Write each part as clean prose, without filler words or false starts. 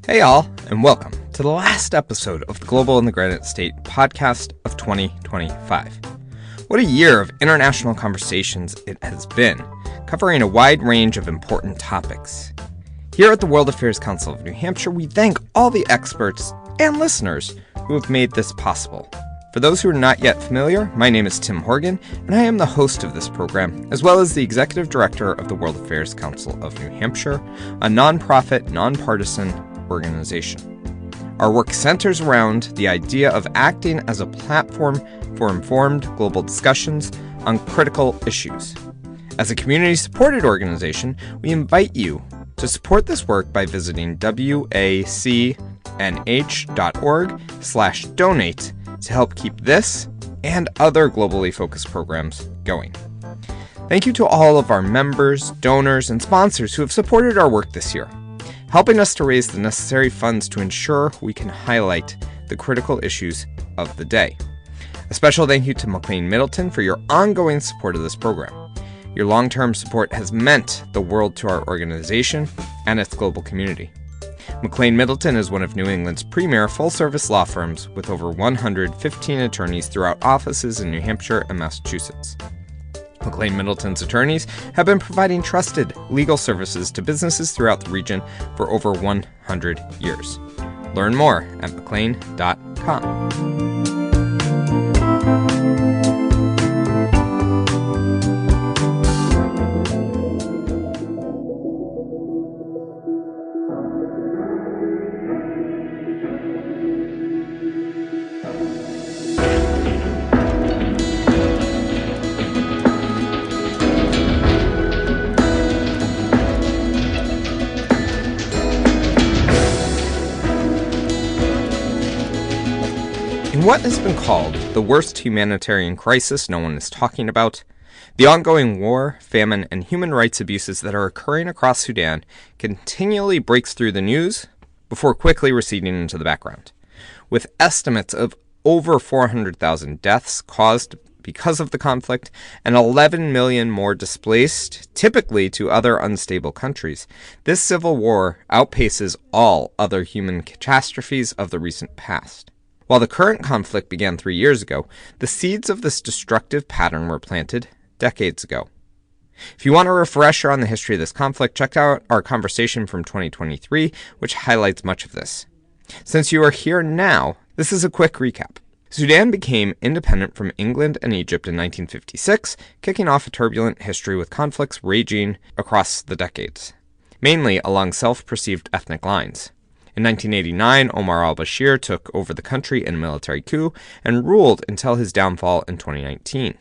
Hey all, and welcome to the last episode of the Global in the Granite State podcast of 2025. What a year of international conversations it has been, covering a wide range of important topics. Here at the World Affairs Council of New Hampshire, we thank all the experts and listeners who have made this possible. For those who are not yet familiar, my name is Tim Horgan, and I am the host of this program, as well as the Executive Director of the World Affairs Council of New Hampshire, a nonprofit, nonpartisan organization. Our work centers around the idea of acting as a platform for informed global discussions on critical issues. As a community-supported organization, we invite you to support this work by visiting wacnh.org/donate to help keep this and other globally focused programs going. Thank you to all of our members, donors, and sponsors who have supported our work this year, helping us to raise the necessary funds to ensure we can highlight the critical issues of the day. A special thank you to McLean Middleton for your ongoing support of this program. Your long-term support has meant the world to our organization and its global community. McLean Middleton is one of New England's premier full-service law firms with over 115 attorneys throughout offices in New Hampshire and Massachusetts. McLean Middleton's attorneys have been providing trusted legal services to businesses throughout the region for over 100 years. Learn more at mclean.com. In what has been called the worst humanitarian crisis no one is talking about, the ongoing war, famine, and human rights abuses that are occurring across Sudan continually breaks through the news before quickly receding into the background. With estimates of over 400,000 deaths caused because of the conflict and 11 million more displaced, typically to other unstable countries, this civil war outpaces all other human catastrophes of the recent past. While the current conflict began 3 years ago, the seeds of this destructive pattern were planted decades ago. If you want a refresher on the history of this conflict, check out our conversation from 2023, which highlights much of this. Since you are here now, this is a quick recap. Sudan became independent from England and Egypt in 1956, kicking off a turbulent history with conflicts raging across the decades, mainly along self-perceived ethnic lines. In 1989, Omar al-Bashir took over the country in a military coup and ruled until his downfall in 2019.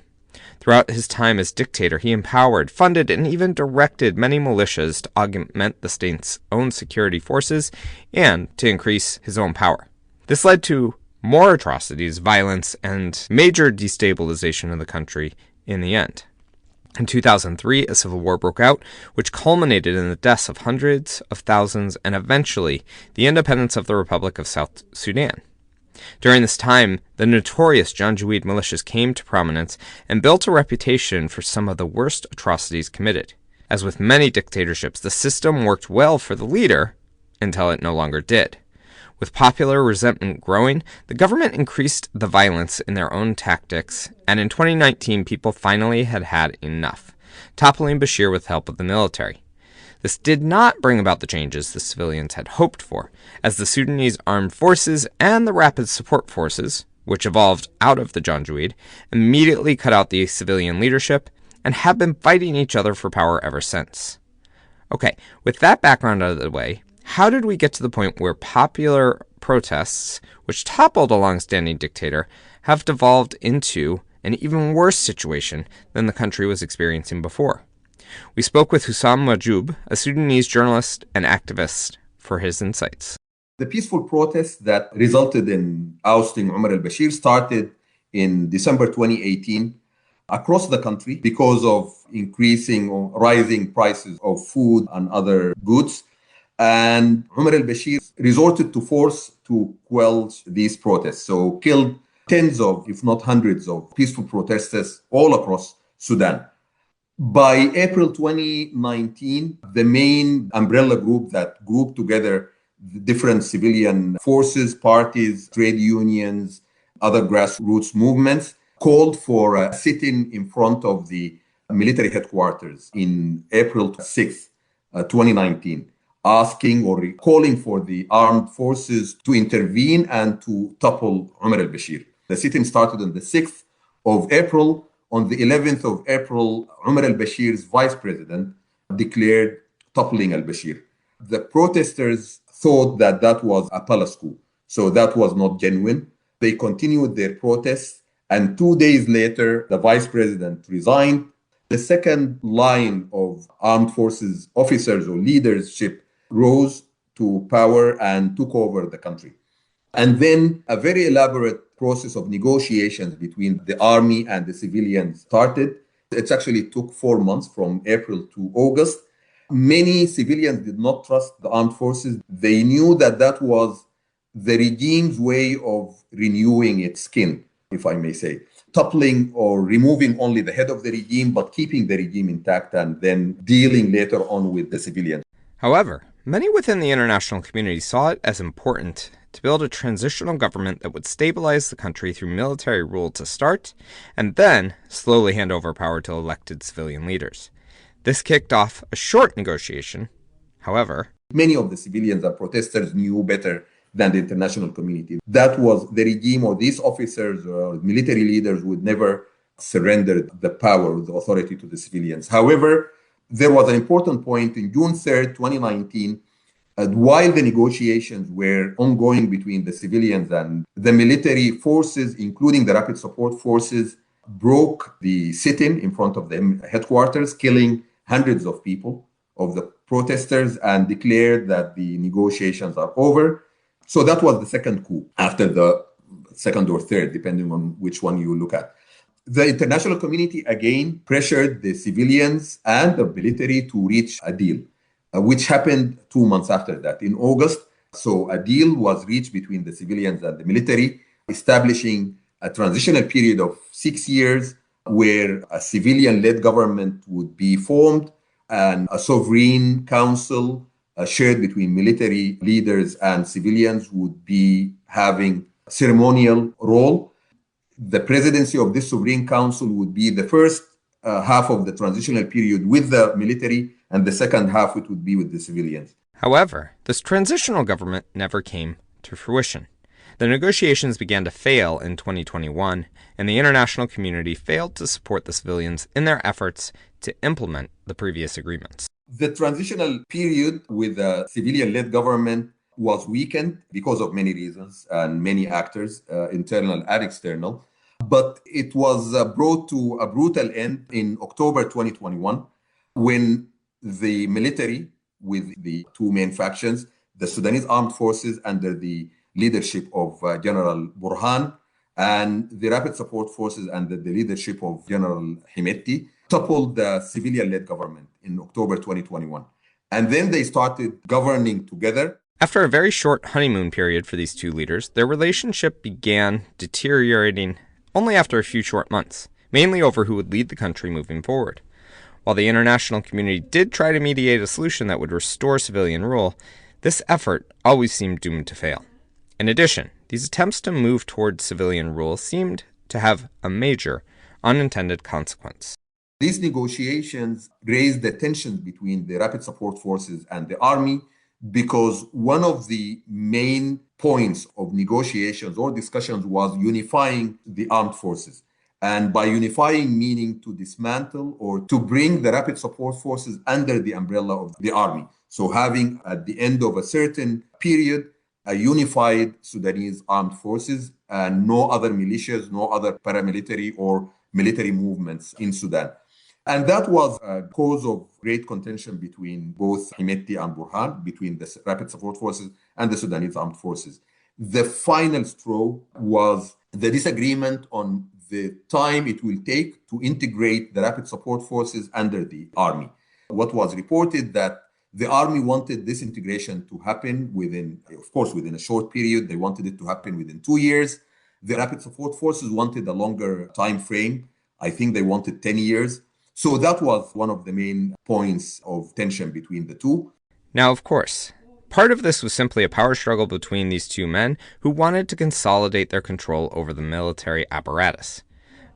Throughout his time as dictator, he empowered, funded, and even directed many militias to augment the state's own security forces and to increase his own power. This led to more atrocities, violence, and major destabilization of the country in the end. In 2003, a civil war broke out, which culminated in the deaths of hundreds of thousands and eventually the independence of the Republic of South Sudan. During this time, the notorious Janjaweed militias came to prominence and built a reputation for some of the worst atrocities committed. As with many dictatorships, the system worked well for the leader until it no longer did. With popular resentment growing, the government increased the violence in their own tactics, and in 2019 people finally had had enough, toppling Bashir with help of the military. This did not bring about the changes the civilians had hoped for, as the Sudanese Armed Forces and the Rapid Support Forces, which evolved out of the Janjaweed, immediately cut out the civilian leadership and have been fighting each other for power ever since. Okay, with that background out of the way, how did we get to the point where popular protests, which toppled a long-standing dictator, have devolved into an even worse situation than the country was experiencing before? We spoke with Hussam Majoub, a Sudanese journalist and activist, for his insights. The peaceful protests that resulted in ousting Omar al-Bashir started in December 2018 across the country because of increasing or rising prices of food and other goods. And Omar al-Bashir resorted to force to quell these protests, so killed tens of, if not hundreds of peaceful protesters all across Sudan. By April 2019, the main umbrella group that grouped together the different civilian forces, parties, trade unions, other grassroots movements called for a sit-in in front of the military headquarters in April 6th, 2019, asking or calling for the armed forces to intervene and to topple Umar al-Bashir. The sit-in started on the 6th of April. On the 11th of April, Umar al-Bashir's vice president declared toppling al-Bashir. The protesters thought that that was a palace coup, so that was not genuine. They continued their protests, and 2 days later, the vice president resigned. The second line of armed forces officers or leadership rose to power and took over the country. And then a very elaborate process of negotiations between the army and the civilians started. It actually took 4 months from April to August. Many civilians did not trust the armed forces. They knew that that was the regime's way of renewing its skin, if I may say, toppling or removing only the head of the regime, but keeping the regime intact and then dealing later on with the civilians. However, many within the international community saw it as important to build a transitional government that would stabilize the country through military rule to start, and then slowly hand over power to elected civilian leaders. This kicked off a short negotiation. However, many of the civilians and protesters knew better than the international community. That was the regime, or these officers or military leaders would never surrender the power, the authority to the civilians. However, there was an important point in June 3rd, 2019, while the negotiations were ongoing between the civilians and the military forces, including the rapid support forces, broke the sit-in in front of the headquarters, killing hundreds of people, of the protesters, and declared that the negotiations are over. So that was the second coup, after the second or third, depending on which one you look at. The international community again pressured the civilians and the military to reach a deal, which happened 2 months after that, in August. So a deal was reached between the civilians and the military, establishing a transitional period of 6 years where a civilian-led government would be formed and a sovereign council shared between military leaders and civilians would be having a ceremonial role. The presidency of this sovereign council would be the first half of the transitional period with the military, and the second half it would be with the civilians. However, this transitional government never came to fruition. The negotiations began to fail in 2021, and the international community failed to support the civilians in their efforts to implement the previous agreements. The transitional period with a civilian-led government was weakened because of many reasons and many actors, internal and external. But it was brought to a brutal end in October 2021 when the military, with the two main factions, the Sudanese Armed Forces under the leadership of General Burhan, and the Rapid Support Forces under the leadership of General Himeti, toppled the civilian-led government in October 2021. And then they started governing together. After a very short honeymoon period for these two leaders, their relationship began deteriorating only after a few short months, mainly over who would lead the country moving forward. While the international community did try to mediate a solution that would restore civilian rule, this effort always seemed doomed to fail. In addition, these attempts to move towards civilian rule seemed to have a major unintended consequence. These negotiations raised the tensions between the Rapid Support Forces and the army, because one of the main points of negotiations or discussions was unifying the armed forces. And by unifying, meaning to dismantle or to bring the Rapid Support Forces under the umbrella of the army. So having at the end of a certain period, a unified Sudanese armed forces and no other militias, no other paramilitary or military movements in Sudan. And that was a cause of great contention between both Himeti and Burhan, between the Rapid Support Forces and the Sudanese Armed Forces. The final straw was the disagreement on the time it will take to integrate the Rapid Support Forces under the army. What was reported that the army wanted this integration to happen within a short period. They wanted it to happen within 2 years. The Rapid Support Forces wanted a longer time frame. I think they wanted 10 years. So that was one of the main points of tension between the two. Now, of course, Part of this was simply a power struggle between these two men who wanted to consolidate their control over the military apparatus.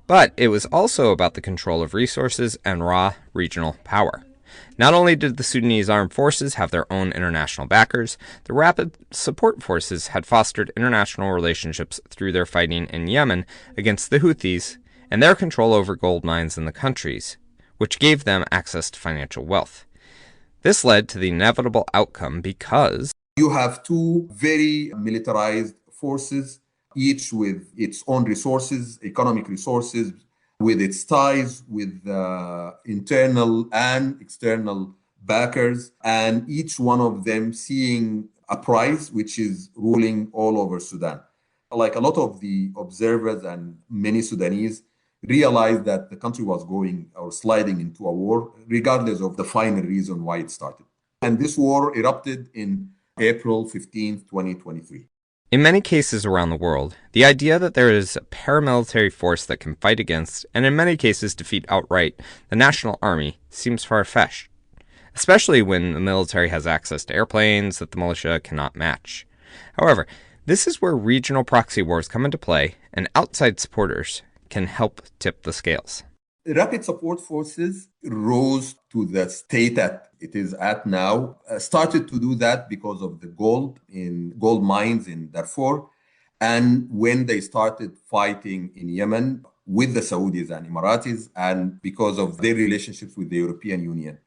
But it was also about the control of resources and raw regional power. Not only did the Sudanese Armed Forces have their own international backers, the Rapid Support Forces had fostered international relationships through their fighting in Yemen against the Houthis and their control over gold mines in the countries, which gave them access to financial wealth. This led to the inevitable outcome because you have two very militarized forces, each with its own resources, economic resources, with its ties with internal and external backers, and each one of them seeing a price which is ruling all over Sudan. Like a lot of the observers and many Sudanese realized that the country was going or sliding into a war, regardless of the final reason why it started. And this war erupted in April 15th, 2023. in many cases around the world, the idea that there is a paramilitary force that can fight against, and in many cases defeat outright, the national army seems far-fetched, especially when the military has access to airplanes that the militia cannot match. However, this is where regional proxy wars come into play, and outside supporters can help tip the scales. Rapid support forces rose to the state that it is at now, started to do that because of the gold mines in Darfur. And when they started fighting in Yemen with the Saudis and Emiratis, and because of their relationships with the European Union.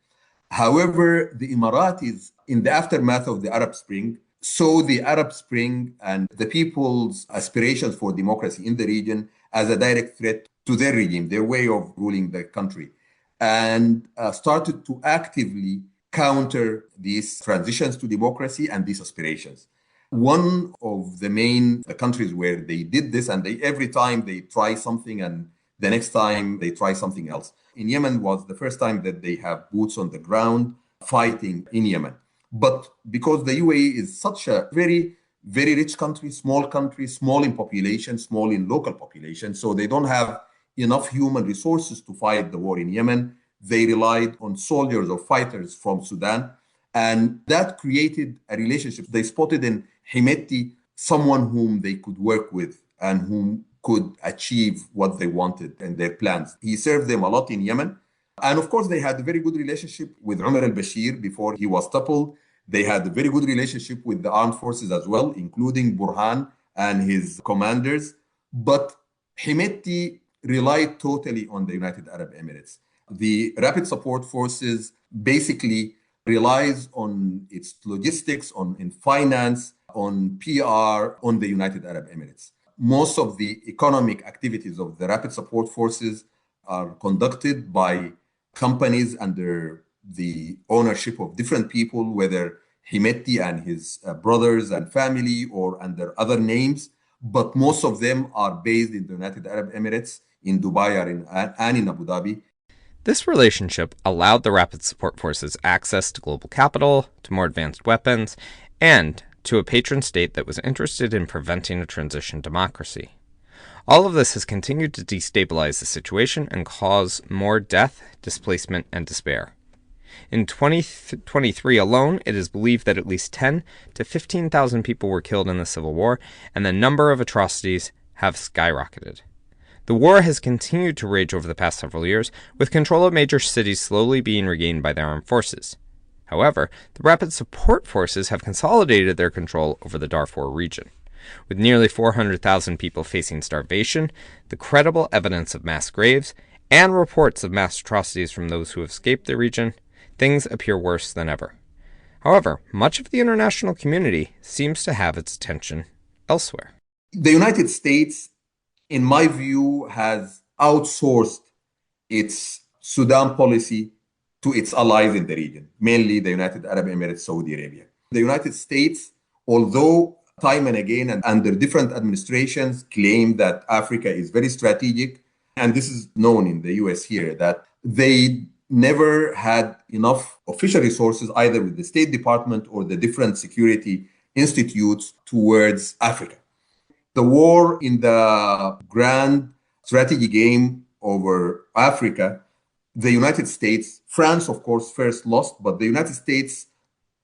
However, the Emiratis, in the aftermath of the Arab Spring, saw the Arab Spring and the people's aspirations for democracy in the region as a direct threat to their regime, their way of ruling the country, and started to actively counter these transitions to democracy and these aspirations. One of the main countries where they did this, and every time they try something and the next time they try something else. In Yemen was the first time that they have boots on the ground fighting in Yemen. But because the UAE is such a very, very rich country, small in population, small in local population, so they don't have enough human resources to fight the war in Yemen. They relied on soldiers or fighters from Sudan, and that created a relationship. They spotted in Himeti someone whom they could work with and whom could achieve what they wanted and their plans. He served them a lot in Yemen. And of course, they had a very good relationship with Umar al-Bashir before he was toppled. They had a very good relationship with the armed forces as well, including Burhan and his commanders. But Himeti relied totally on the United Arab Emirates. The Rapid Support Forces basically relies on its logistics, in finance, on PR, on the United Arab Emirates. Most of the economic activities of the Rapid Support Forces are conducted by companies under the ownership of different people, whether Himeti and his brothers and family or under other names. But most of them are based in the United Arab Emirates, in Dubai and in Abu Dhabi. This relationship allowed the Rapid Support Forces access to global capital, to more advanced weapons, and to a patron state that was interested in preventing a transition democracy. All of this has continued to destabilize the situation and cause more death, displacement, and despair. In 2023 alone, it is believed that at least 10 to 15,000 people were killed in the civil war, and the number of atrocities have skyrocketed. The war has continued to rage over the past several years, with control of major cities slowly being regained by the armed forces. However, the Rapid Support Forces have consolidated their control over the Darfur region. With nearly 400,000 people facing starvation, the credible evidence of mass graves, and reports of mass atrocities from those who have escaped the region, things appear worse than ever. However, much of the international community seems to have its attention elsewhere. The United States, in my view, has outsourced its Sudan policy to its allies in the region, mainly the United Arab Emirates, Saudi Arabia. The United States, although time and again and under different administrations claim that Africa is very strategic, and this is known in the US here, that they never had enough official resources either with the State Department or the different security institutes towards Africa. The war in the grand strategy game over Africa, the United States, France, of course, first lost, but the United States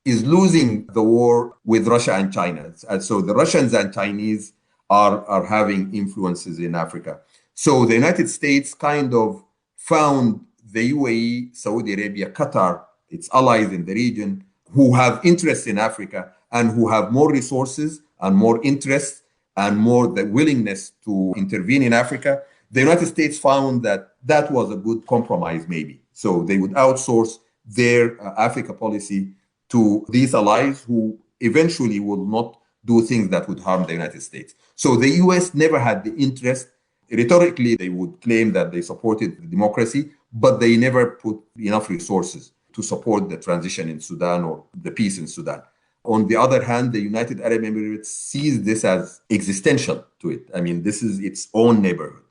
is losing the war with Russia and China. And so the Russians and Chinese are having influences in Africa. So the United States kind of found the UAE, Saudi Arabia, Qatar, its allies in the region, who have interests in Africa and who have more resources and more interest and more the willingness to intervene in Africa. The United States found that that was a good compromise, maybe. So they would outsource their Africa policy to these allies who eventually will not do things that would harm the United States. So the US never had the interest. Rhetorically, they would claim that they supported democracy, but they never put enough resources to support the transition in Sudan or the peace in Sudan. On the other hand, the United Arab Emirates sees this as existential to it. I mean, this is its own neighborhood.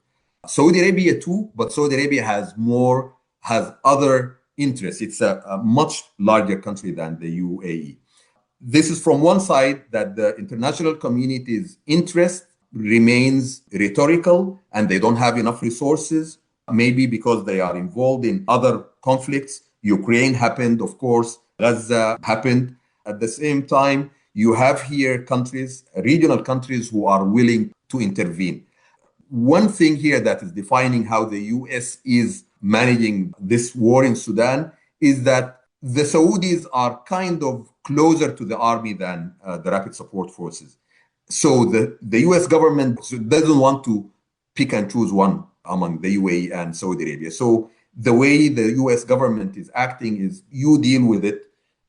Saudi Arabia too, but Saudi Arabia has other interests. It's a much larger country than the UAE. This is from one side that the international community's interest remains rhetorical and they don't have enough resources, maybe because they are involved in other conflicts. Ukraine happened, of course, Gaza happened. At the same time, you have here countries, regional countries who are willing to intervene. One thing here that is defining how the US is managing this war in Sudan is that the Saudis are kind of closer to the army than the rapid support forces. So the US government doesn't want to pick and choose one among the UAE and Saudi Arabia. So the way the US government is acting is you deal with it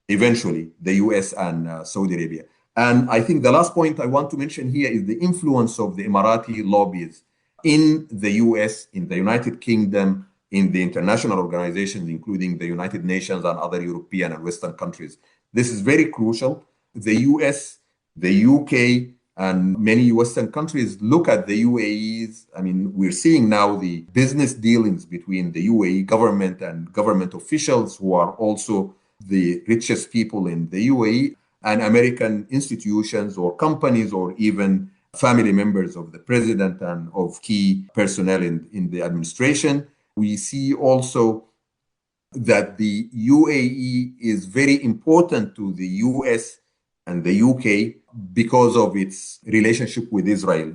eventually, the US and Saudi Arabia. And I think the last point I want to mention here is the influence of the Emirati lobbies in the US, in the United Kingdom, in the international organizations, including the United Nations and other European and Western countries. This is very crucial. The US, the UK, and many Western countries look at the UAE's. I mean, we're seeing now the business dealings between the UAE government and government officials who are also the richest people in the UAE and American institutions or companies or even family members of the president and of key personnel in the administration. We see also that the UAE is very important to the US and the UK because of its relationship with Israel,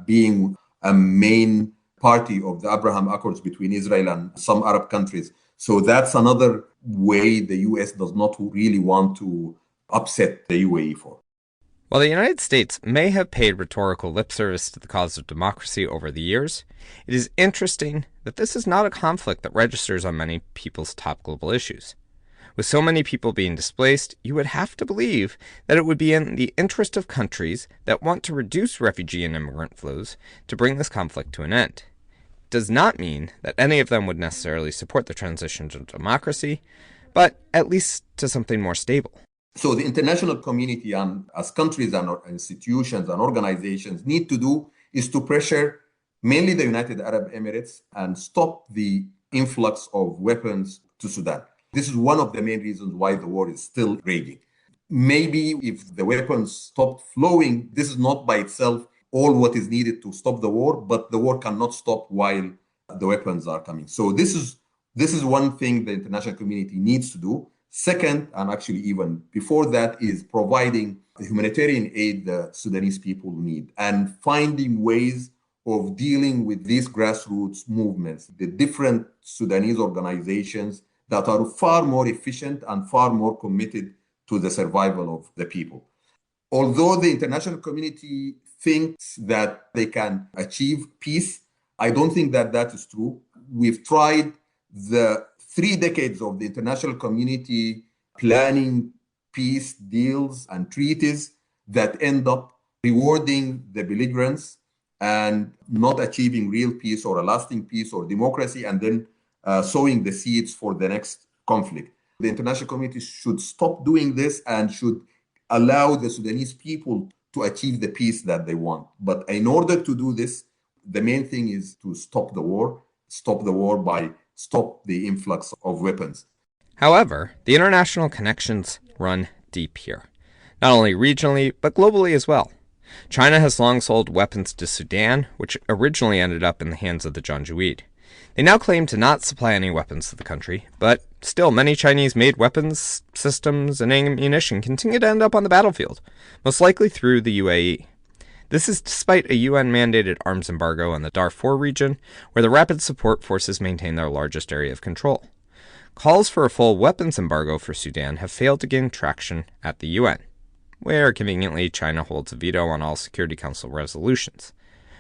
being a main party of the Abraham Accords between Israel and some Arab countries. So that's another way the US does not really want to upset the UAE for. While the United States may have paid rhetorical lip service to the cause of democracy over the years, it is interesting that this is not a conflict that registers on many people's top global issues. With so many people being displaced, you would have to believe that it would be in the interest of countries that want to reduce refugee and immigrant flows to bring this conflict to an end. It does not mean that any of them would necessarily support the transition to democracy, but at least to something more stable. So the international community and as countries and institutions and organizations need to do is to pressure mainly the United Arab Emirates and stop the influx of weapons to Sudan. This is one of the main reasons why the war is still raging. Maybe if the weapons stopped flowing, this is not by itself all what is needed to stop the war, but the war cannot stop while the weapons are coming. So this is one thing the international community needs to do. Second, and actually even before that, is providing the humanitarian aid the Sudanese people need and finding ways of dealing with these grassroots movements, the different Sudanese organizations that are far more efficient and far more committed to the survival of the people. Although the international community thinks that they can achieve peace, I don't think that that is true. We've tried the 3 decades of the international community planning peace deals and treaties that end up rewarding the belligerents and not achieving real peace or a lasting peace or democracy, and then sowing the seeds for the next conflict. The international community should stop doing this and should allow the Sudanese people to achieve the peace that they want. But in order to do this, the main thing is to stop the war by stop the influx of weapons. However, the international connections run deep here, not only regionally, but globally as well. China has long sold weapons to Sudan, which originally ended up in the hands of the Janjaweed. They now claim to not supply any weapons to the country, but Still, many Chinese-made weapons, systems, and ammunition continue to end up on the battlefield, most likely through the UAE. This is despite a UN-mandated arms embargo on the Darfur region, where the Rapid Support Forces maintain their largest area of control. Calls for a full weapons embargo for Sudan have failed to gain traction at the UN, where conveniently China holds a veto on all Security Council resolutions.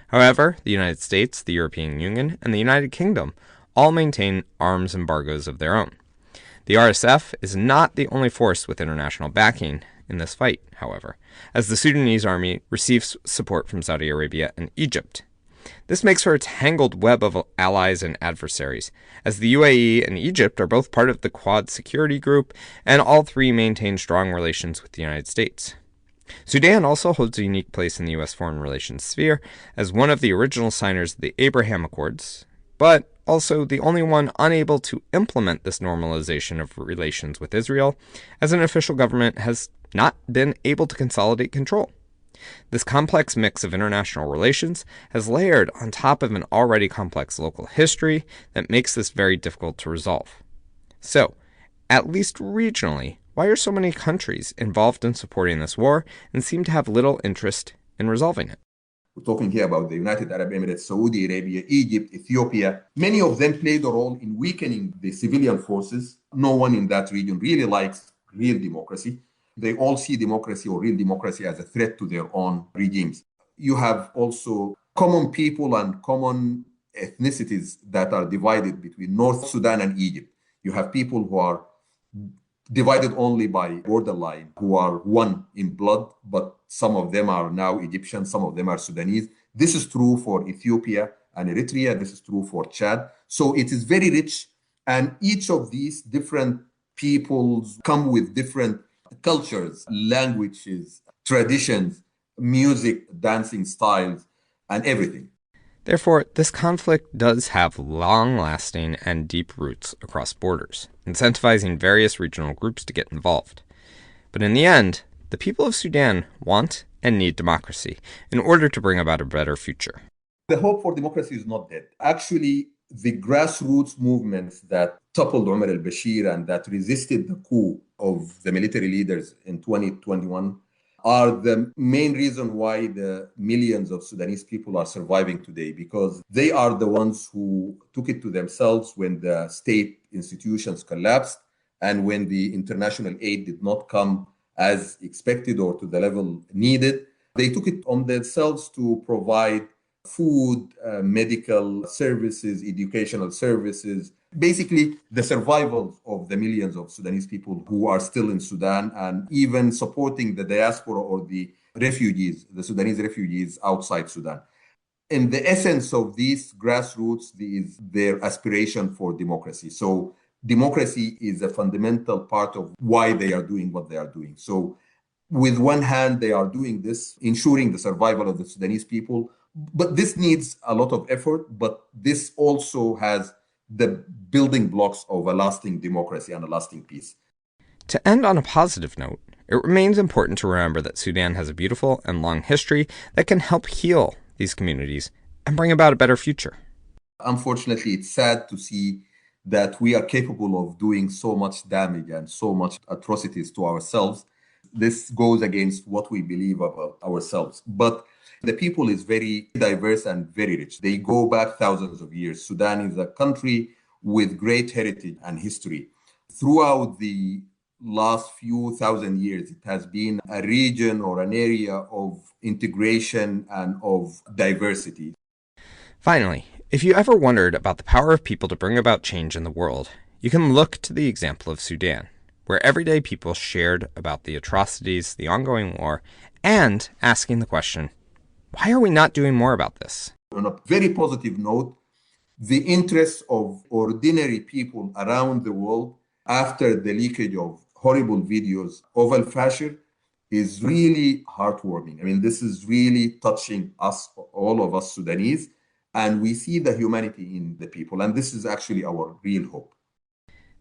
However, the United States, the European Union, and the United Kingdom all maintain arms embargoes of their own. The RSF is not the only force with international backing in this fight, however, as the Sudanese army receives support from Saudi Arabia and Egypt. This makes for a tangled web of allies and adversaries, as the UAE and Egypt are both part of the Quad security group, and all three maintain strong relations with the United States. Sudan also holds a unique place in the U.S. foreign relations sphere as one of the original signers of the Abraham Accords, but also the only one unable to implement this normalization of relations with Israel, as an official government has not been able to consolidate control. This complex mix of international relations has layered on top of an already complex local history that makes this very difficult to resolve. So, at least regionally, why are so many countries involved in supporting this war and seem to have little interest in resolving it? We're talking here about the United Arab Emirates, Saudi Arabia, Egypt, Ethiopia. Many of them played a role in weakening the civilian forces. No one in that region really likes real democracy. They all see democracy or real democracy as a threat to their own regimes. You have also common people and common ethnicities that are divided between North Sudan and Egypt. You have people who are divided only by borderline, who are one in blood, but some of them are now Egyptian, some of them are Sudanese. This is true for Ethiopia and Eritrea. This is true for Chad. So it is very rich. And each of these different peoples come with different cultures, languages, traditions, music, dancing styles, and everything. Therefore, this conflict does have long-lasting and deep roots across borders, incentivizing various regional groups to get involved. But in the end, the people of Sudan want and need democracy in order to bring about a better future. The hope for democracy is not dead. Actually, the grassroots movements that toppled Omar al-Bashir and that resisted the coup of the military leaders in 2021 are the main reason why the millions of Sudanese people are surviving today, because they are the ones who took it to themselves when the state institutions collapsed and when the international aid did not come as expected or to the level needed. They took it on themselves to provide food, medical services, educational services, basically the survival of the millions of Sudanese people who are still in Sudan, and even supporting the diaspora or the refugees, the Sudanese refugees outside Sudan. In the essence of these grassroots is their aspiration for democracy. So democracy is a fundamental part of why they are doing what they are doing. So with one hand, they are doing this, ensuring the survival of the Sudanese people. But this needs a lot of effort, but this also has the building blocks of a lasting democracy and a lasting peace. To end on a positive note, it remains important to remember that Sudan has a beautiful and long history that can help heal these communities and bring about a better future. Unfortunately, it's sad to see that we are capable of doing so much damage and so much atrocities to ourselves. This goes against what we believe about ourselves. But the people is very diverse and very rich. They go back thousands of years. Sudan is a country with great heritage and history. Throughout the last few thousand years, it has been a region or an area of integration and of diversity. Finally, if you ever wondered about the power of people to bring about change in the world, you can look to the example of Sudan, where everyday people shared about the atrocities, the ongoing war, and asking the question, why are we not doing more about this? On a very positive note, the interests of ordinary people around the world after the leakage of horrible videos of Al-Fashir is really heartwarming. I mean, this is really touching us, all of us Sudanese, and we see the humanity in the people. And this is actually our real hope.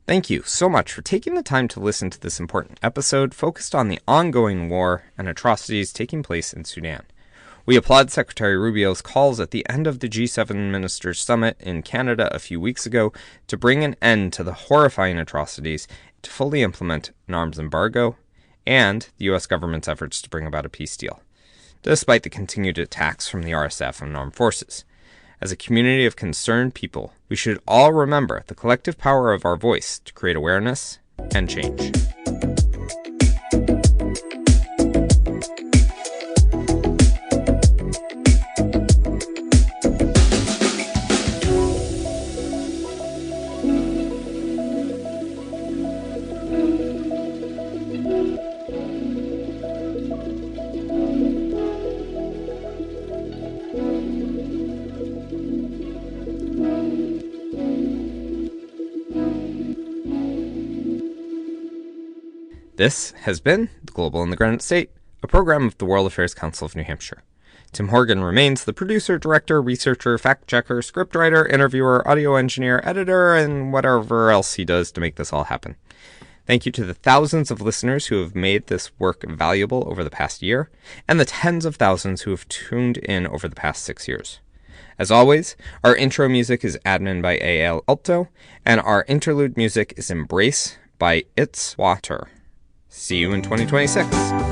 Thank you so much for taking the time to listen to this important episode focused on the ongoing war and atrocities taking place in Sudan. We applaud Secretary Rubio's calls at the end of the G7 Ministers' Summit in Canada a few weeks ago to bring an end to the horrifying atrocities, to fully implement an arms embargo, and the U.S. government's efforts to bring about a peace deal, despite the continued attacks from the RSF and armed forces. As a community of concerned people, we should all remember the collective power of our voice to create awareness and change. This has been The Global in the Granite State, a program of the World Affairs Council of New Hampshire. Tim Horgan remains the producer, director, researcher, fact-checker, scriptwriter, interviewer, audio engineer, editor, and whatever else he does to make this all happen. Thank you to the thousands of listeners who have made this work valuable over the past year, and the tens of thousands who have tuned in over the past 6 years. As always, our intro music is admin by A.L. Alto, and our interlude music is Embrace by It's Water. See you in 2026.